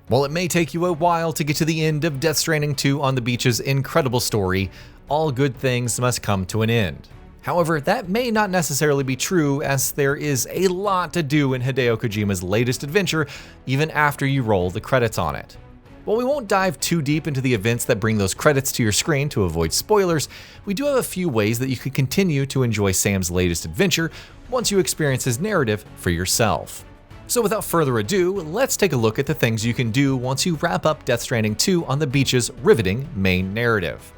While it may take you a while to get to the end of Death Stranding 2 on the Beach's incredible story, all good things must come to an end. However, that may not necessarily be true, as there is a lot to do in Hideo Kojima's latest adventure, even after you roll the credits on it. While we won't dive too deep into the events that bring those credits to your screen to avoid spoilers, we do have a few ways that you can continue to enjoy Sam's latest adventure once you experience his narrative for yourself. So without further ado, let's take a look at the things you can do once you wrap up Death Stranding 2 on the Beach's riveting main narrative.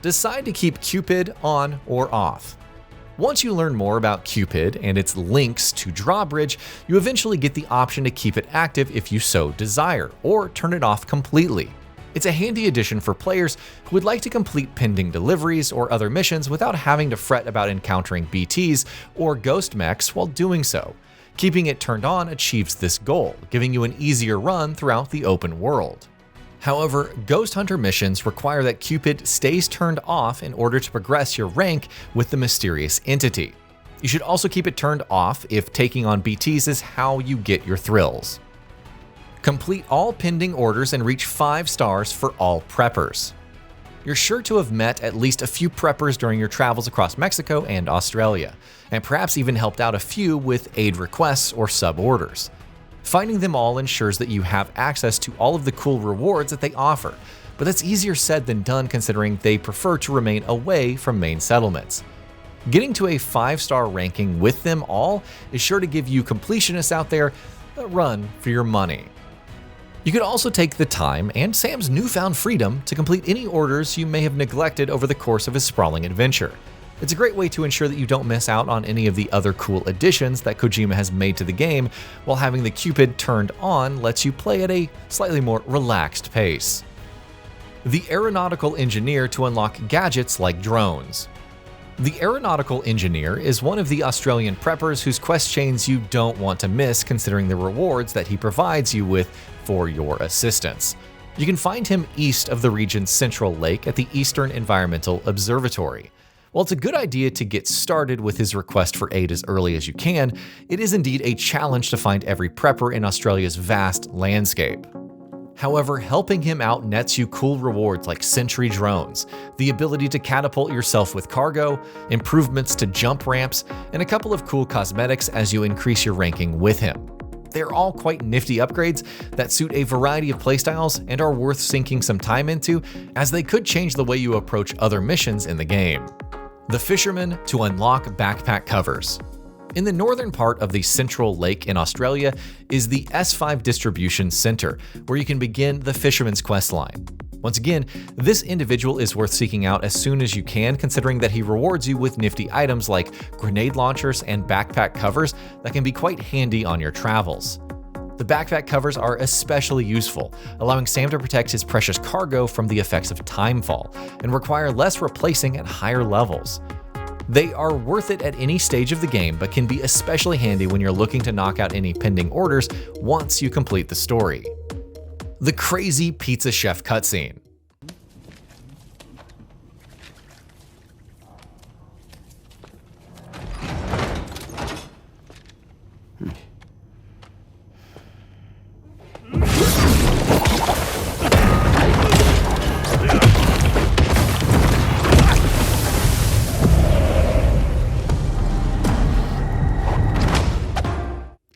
Decide to keep Cupid on or off. Once you learn more about Cupid and its links to Drawbridge, you eventually get the option to keep it active if you so desire, or turn it off completely. It's a handy addition for players who would like to complete pending deliveries or other missions without having to fret about encountering BTs or ghost mechs while doing so. Keeping it turned on achieves this goal, giving you an easier run throughout the open world. However, Ghost Hunter missions require that Cupid stays turned off in order to progress your rank with the mysterious entity. You should also keep it turned off if taking on BTs is how you get your thrills. Complete all pending orders and reach 5 stars for all preppers. You're sure to have met at least a few preppers during your travels across Mexico and Australia, and perhaps even helped out a few with aid requests or sub-orders. Finding them all ensures that you have access to all of the cool rewards that they offer, but that's easier said than done considering they prefer to remain away from main settlements. Getting to a 5-star ranking with them all is sure to give you completionists out there a run for your money. You could also take the time and Sam's newfound freedom to complete any orders you may have neglected over the course of his sprawling adventure. It's a great way to ensure that you don't miss out on any of the other cool additions that Kojima has made to the game, while having the Cupid turned on lets you play at a slightly more relaxed pace. The Aeronautical Engineer to unlock gadgets like drones. The Aeronautical Engineer is one of the Australian preppers whose quest chains you don't want to miss considering the rewards that he provides you with for your assistance. You can find him east of the region's central lake at the Eastern Environmental Observatory. While it's a good idea to get started with his request for aid as early as you can, it is indeed a challenge to find every prepper in Australia's vast landscape. However, helping him out nets you cool rewards like sentry drones, the ability to catapult yourself with cargo, improvements to jump ramps, and a couple of cool cosmetics as you increase your ranking with him. They're all quite nifty upgrades that suit a variety of playstyles and are worth sinking some time into, as they could change the way you approach other missions in the game. The Fisherman to unlock backpack covers. In the northern part of the Central Lake in Australia is the S5 Distribution Center, where you can begin the Fisherman's questline. Once again, this individual is worth seeking out as soon as you can, considering that he rewards you with nifty items like grenade launchers and backpack covers that can be quite handy on your travels. The backpack covers are especially useful, allowing Sam to protect his precious cargo from the effects of timefall, and require less replacing at higher levels. They are worth it at any stage of the game, but can be especially handy when you're looking to knock out any pending orders once you complete the story. The Crazy Pizza Chef cutscene.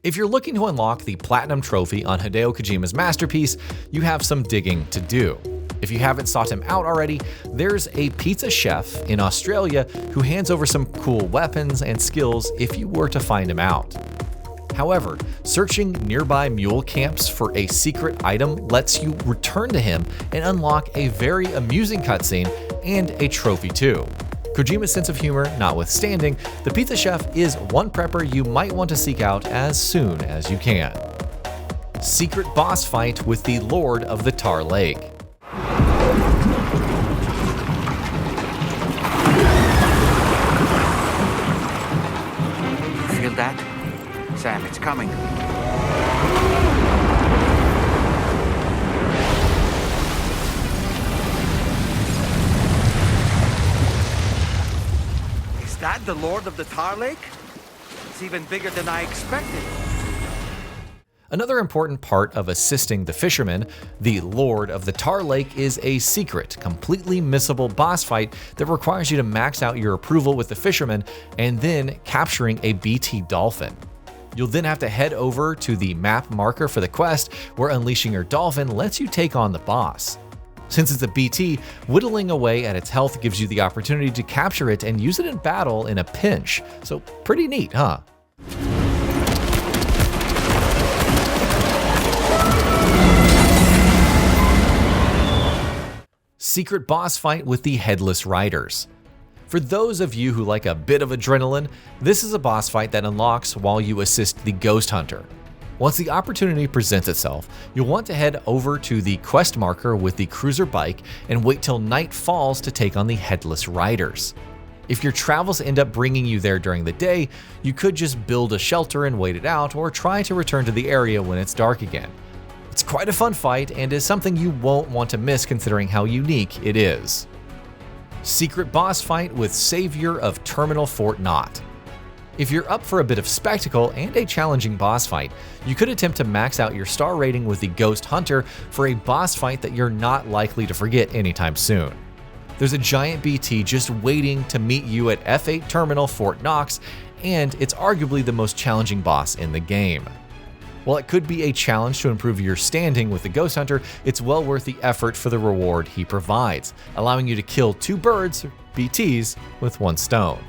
If you're looking to unlock the Platinum Trophy on Hideo Kojima's masterpiece, you have some digging to do. If you haven't sought him out already, there's a pizza chef in Australia who hands over some cool weapons and skills if you were to find him out. However, searching nearby mule camps for a secret item lets you return to him and unlock a very amusing cutscene and a trophy too. Kojima's sense of humor notwithstanding, the Pizza Chef is one prepper you might want to seek out as soon as you can. Secret boss fight with the Lord of the Tar Lake. Feel that? Sam, it's coming. Is that the Lord of the Tar Lake? It's even bigger than I expected. Another important part of assisting the fisherman, the Lord of the Tar Lake, is a secret, completely missable boss fight that requires you to max out your approval with the fisherman and then capturing a BT dolphin. You'll then have to head over to the map marker for the quest, where unleashing your dolphin lets you take on the boss. Since it's a BT, whittling away at its health gives you the opportunity to capture it and use it in battle in a pinch. So pretty neat, huh? Secret boss fight with the Headless Riders. For those of you who like a bit of adrenaline, this is a boss fight that unlocks while you assist the Ghost Hunter. Once the opportunity presents itself, you'll want to head over to the quest marker with the cruiser bike and wait till night falls to take on the Headless Riders. If your travels end up bringing you there during the day, you could just build a shelter and wait it out, or try to return to the area when it's dark again. It's quite a fun fight and is something you won't want to miss considering how unique it is. Secret boss fight with Savior of Terminal Fort Knot. If you're up for a bit of spectacle and a challenging boss fight, you could attempt to max out your star rating with the Ghost Hunter for a boss fight that you're not likely to forget anytime soon. There's a giant BT just waiting to meet you at F8 Terminal Fort Knox, and it's arguably the most challenging boss in the game. While it could be a challenge to improve your standing with the Ghost Hunter, it's well worth the effort for the reward he provides, allowing you to kill 2 birds, or BTs, with 1 stone.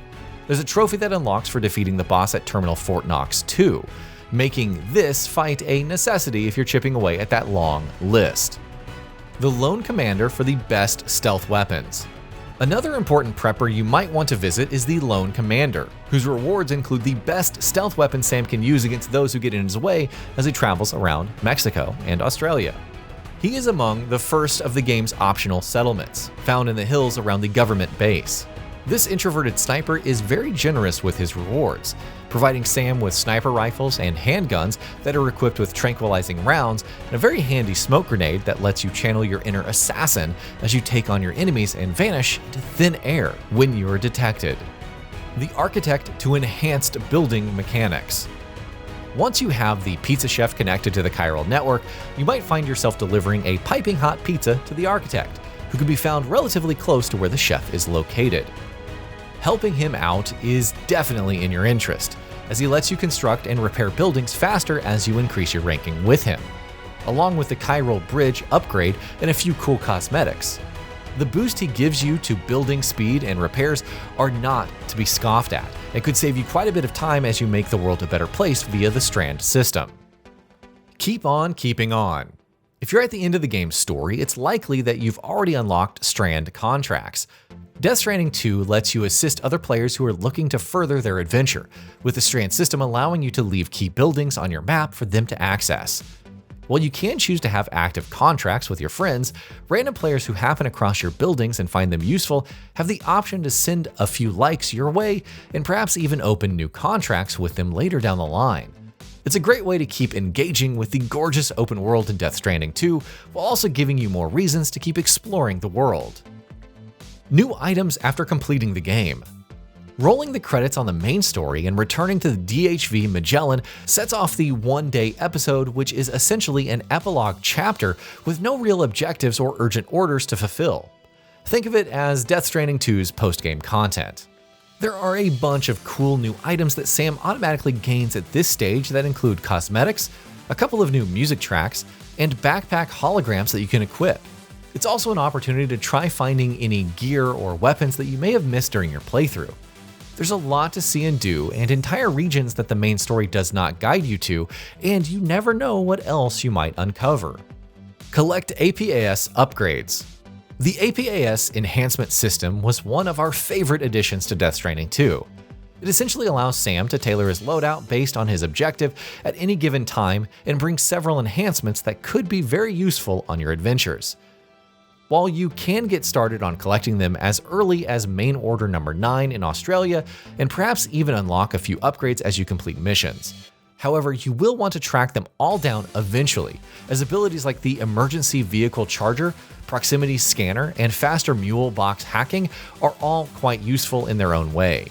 There's a trophy that unlocks for defeating the boss at Terminal Fort Knox 2, making this fight a necessity if you're chipping away at that long list. The Lone Commander for the best stealth weapons. Another important prepper you might want to visit is the Lone Commander, whose rewards include the best stealth weapon Sam can use against those who get in his way as he travels around Mexico and Australia. He is among the first of the game's optional settlements, found in the hills around the government base. This introverted sniper is very generous with his rewards, providing Sam with sniper rifles and handguns that are equipped with tranquilizing rounds and a very handy smoke grenade that lets you channel your inner assassin as you take on your enemies and vanish into thin air when you are detected. The Architect to enhanced building mechanics. Once you have the pizza chef connected to the chiral network, you might find yourself delivering a piping hot pizza to the Architect, who can be found relatively close to where the chef is located. Helping him out is definitely in your interest, as he lets you construct and repair buildings faster as you increase your ranking with him, along with the chiral bridge upgrade and a few cool cosmetics. The boost he gives you to building speed and repairs are not to be scoffed at, and could save you quite a bit of time as you make the world a better place via the Strand System. Keep on keeping on. If you're at the end of the game's story, it's likely that you've already unlocked Strand contracts. Death Stranding 2 lets you assist other players who are looking to further their adventure, with the Strand System allowing you to leave key buildings on your map for them to access. While you can choose to have active contracts with your friends, random players who happen across your buildings and find them useful have the option to send a few likes your way and perhaps even open new contracts with them later down the line. It's a great way to keep engaging with the gorgeous open world in Death Stranding 2, while also giving you more reasons to keep exploring the world. New items after completing the game. Rolling the credits on the main story and returning to the DHV Magellan sets off the one-day episode, which is essentially an epilogue chapter with no real objectives or urgent orders to fulfill. Think of it as Death Stranding 2's post-game content. There are a bunch of cool new items that Sam automatically gains at this stage that include cosmetics, a couple of new music tracks, and backpack holograms that you can equip. It's also an opportunity to try finding any gear or weapons that you may have missed during your playthrough. There's a lot to see and do, and entire regions that the main story does not guide you to, and you never know what else you might uncover. Collect APAS upgrades. The APAS Enhancement system was one of our favorite additions to Death Stranding 2. It essentially allows Sam to tailor his loadout based on his objective at any given time and brings several enhancements that could be very useful on your adventures. While you can get started on collecting them as early as main order number 9 in Australia, and perhaps even unlock a few upgrades as you complete missions. However, you will want to track them all down eventually, as abilities like the Emergency Vehicle Charger, Proximity Scanner, and Faster Mule Box Hacking are all quite useful in their own way.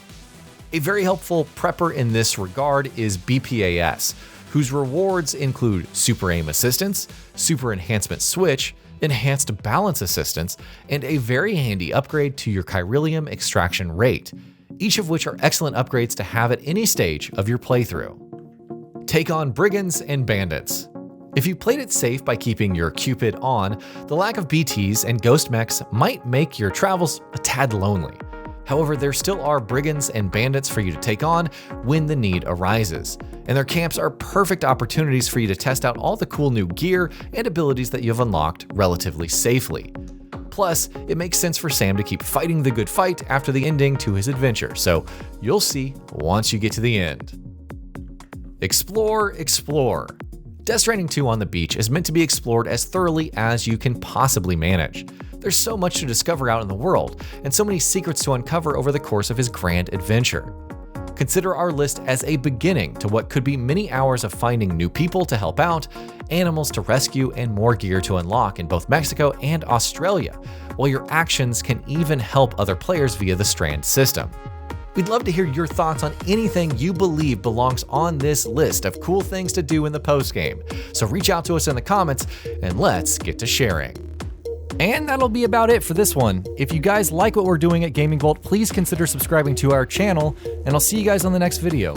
A very helpful prepper in this regard is BPAS, whose rewards include Super Aim Assistance, Super Enhancement Switch, Enhanced Balance Assistance, and a very handy upgrade to your Chiralium extraction rate, each of which are excellent upgrades to have at any stage of your playthrough. Take on Brigands and Bandits. If you played it safe by keeping your Cupid on, the lack of BTs and ghost mechs might make your travels a tad lonely. However, there still are Brigands and Bandits for you to take on when the need arises, and their camps are perfect opportunities for you to test out all the cool new gear and abilities that you have unlocked relatively safely. Plus, it makes sense for Sam to keep fighting the good fight after the ending to his adventure, so you'll see once you get to the end. Explore, explore. Death Stranding 2 on the beach is meant to be explored as thoroughly as you can possibly manage. There's so much to discover out in the world, and so many secrets to uncover over the course of his grand adventure. Consider our list as a beginning to what could be many hours of finding new people to help out, animals to rescue, and more gear to unlock in both Mexico and Australia, while your actions can even help other players via the Strand System. We'd love to hear your thoughts on anything you believe belongs on this list of cool things to do in the postgame, so reach out to us in the comments and let's get to sharing. And that'll be about it for this one. If you guys like what we're doing at GamingBolt, please consider subscribing to our channel, and I'll see you guys on the next video.